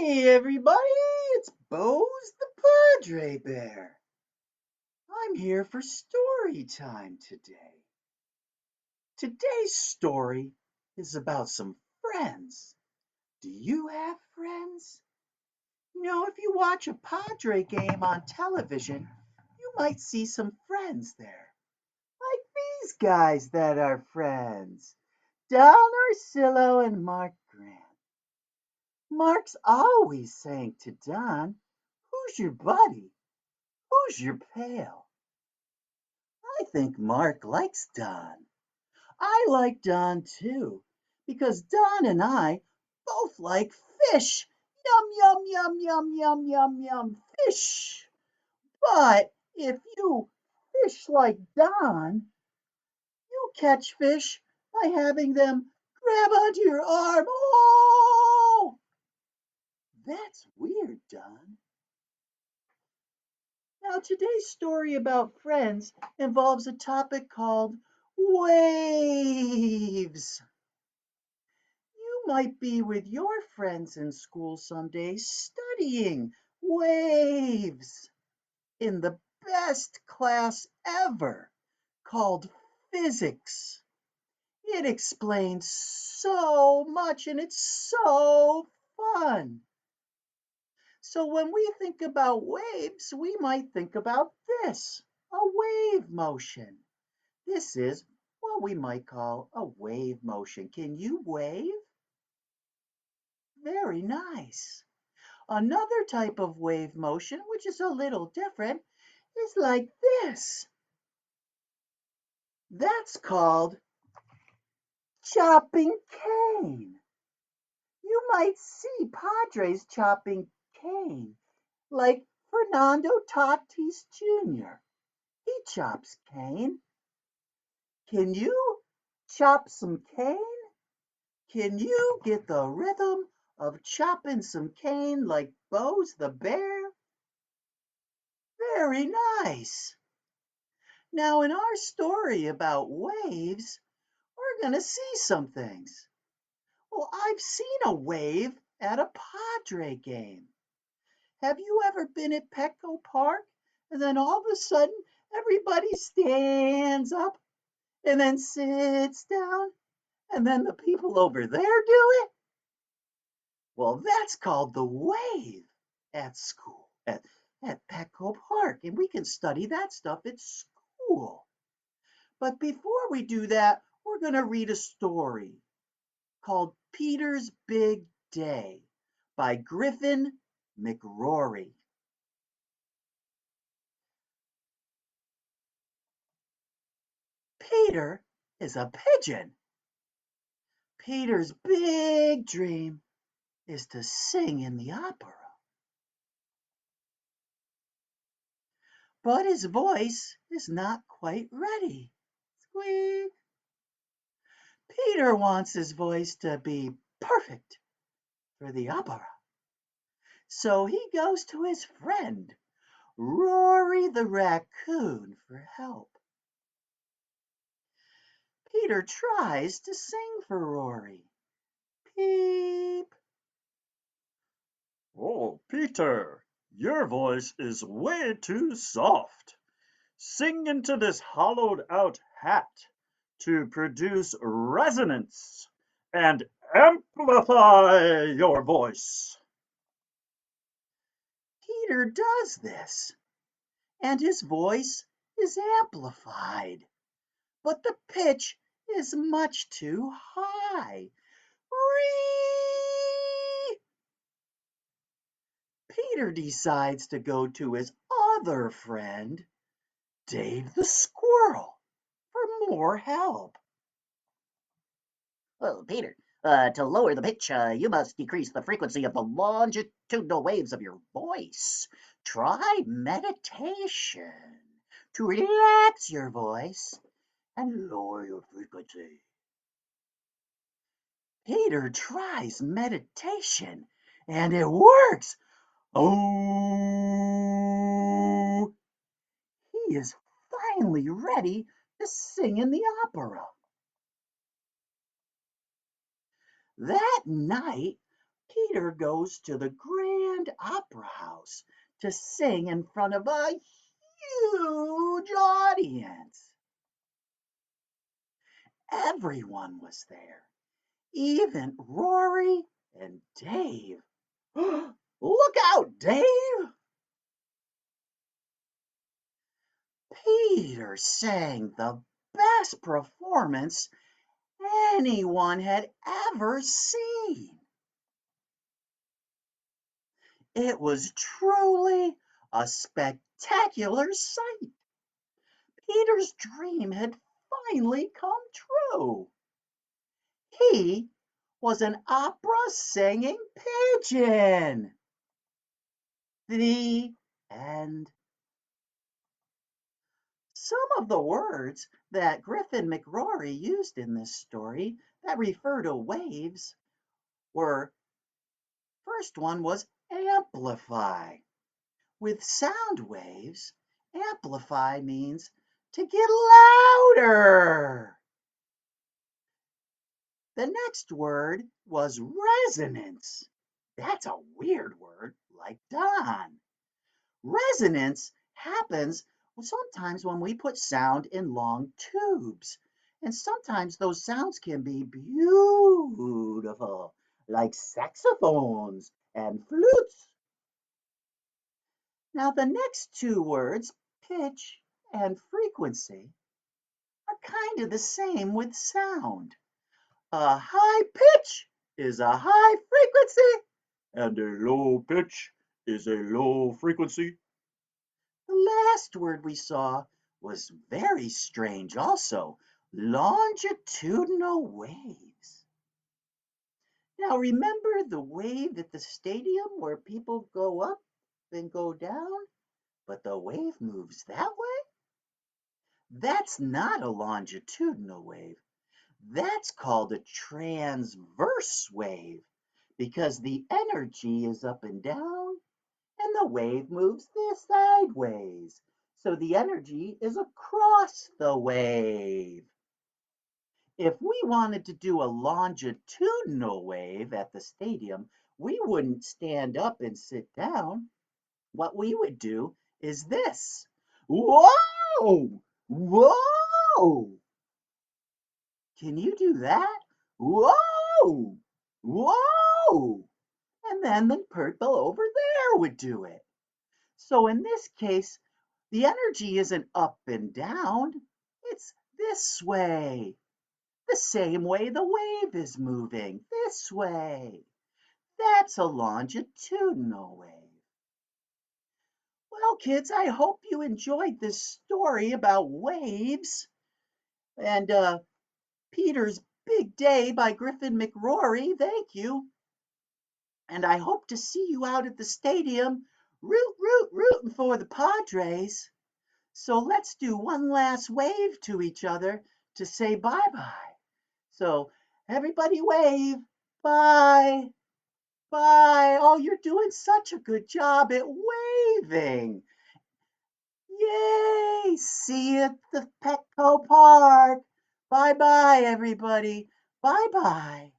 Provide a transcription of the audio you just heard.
Hey everybody, it's Bose the Padre Bear. I'm here for story time today. Today's story is about some friends. Do you have friends? If you watch a Padre game on television, you might see some friends there. Like these guys that are friends. Don Orsillo and Mark Grant. Mark's always saying to Don, "Who's your buddy? Who's your pal?" I think Mark likes Don. I like Don too, because Don and I both like fish. Yum, yum, yum, yum, yum, yum, yum, fish. But if you fish like Don, you catch fish by having them grab onto your arm. Oh, that's weird, Don. Now, today's story about friends involves a topic called waves. You might be with your friends in school someday studying waves in the best class ever called physics. It explains so much and it's so fun. So when we think about waves, we might think about this, a wave motion. This is what we might call a wave motion. Can you wave? Very nice. Another type of wave motion, which is a little different, is like this. That's called chopping cane. You might see Padres chopping cane, like Fernando Tatis Jr. He chops cane. Can you chop some cane? Can you get the rhythm of chopping some cane like Bose the bear? Very nice. Now, in our story about waves, we're going to see some things. Well, I've seen a wave at a Padre game. Have you ever been at Petco Park and then all of a sudden everybody stands up and then sits down and then the people over there do it? Well, that's called the wave at school, at Petco Park, and we can study that stuff at school. But before we do that, we're going to read a story called Peter's Big Day by Griffin McRory. Peter is a pigeon. Peter's big dream is to sing in the opera. But his voice is not quite ready. Squeak! Peter wants his voice to be perfect for the opera. So he goes to his friend, Rory the raccoon, for help. Peter tries to sing for Rory. Peep! Oh, Peter, your voice is way too soft. Sing into this hollowed out hat to produce resonance and amplify your voice. Peter does this, and his voice is amplified, but the pitch is much too high. Whee! Peter decides to go to his other friend, Dave the squirrel, for more help. Well, Peter, to lower the pitch, you must decrease the frequency of the longitudinal waves of your voice. Try meditation to relax your voice and lower your frequency. Peter tries meditation, and it works. Oh! He is finally ready to sing in the opera. That night, Peter goes to the Grand Opera House to sing in front of a huge audience. Everyone was there, even Rory and Dave. Look out, Dave! Peter sang the best performance anyone had ever seen. It was truly a spectacular sight. Peter's dream had finally come true. He was an opera singing pigeon. The end. Some of the words that Griffin McRory used in this story that refer to waves were, first one was amplify. With sound waves, amplify means to get louder. The next word was resonance. That's a weird word, like Don. Resonance happens sometimes when we put sound in long tubes. And sometimes those sounds can be beautiful, like saxophones and flutes. Now, the next two words, pitch and frequency, are kind of the same with sound. A high pitch is a high frequency, And a low pitch is a low frequency. the last word we saw was very strange also, longitudinal waves. Now remember the wave at the stadium where people go up and go down, but the wave moves that way? That's not a longitudinal wave. That's called a transverse wave because the energy is up and down and the wave moves this sideways. So the energy is across the wave. If we wanted to do a longitudinal wave at the stadium, we wouldn't stand up and sit down. What we would do is this. Whoa! Whoa! Can you do that? Whoa! Whoa! And then the people over there would do it. So in this case, the energy isn't up and down, it's this way. The same way the wave is moving, this way. That's a longitudinal wave. Well, kids, I hope you enjoyed this story about waves and Peter's Big Day by Griffin McRory. Thank you. And I hope to see you out at the stadium rooting for the Padres. So let's do one last wave to each other to say bye-bye. So everybody wave. Bye. Bye. Oh, you're doing such a good job at waving. Yay. See you at the Petco Park. Bye-bye, everybody. Bye-bye.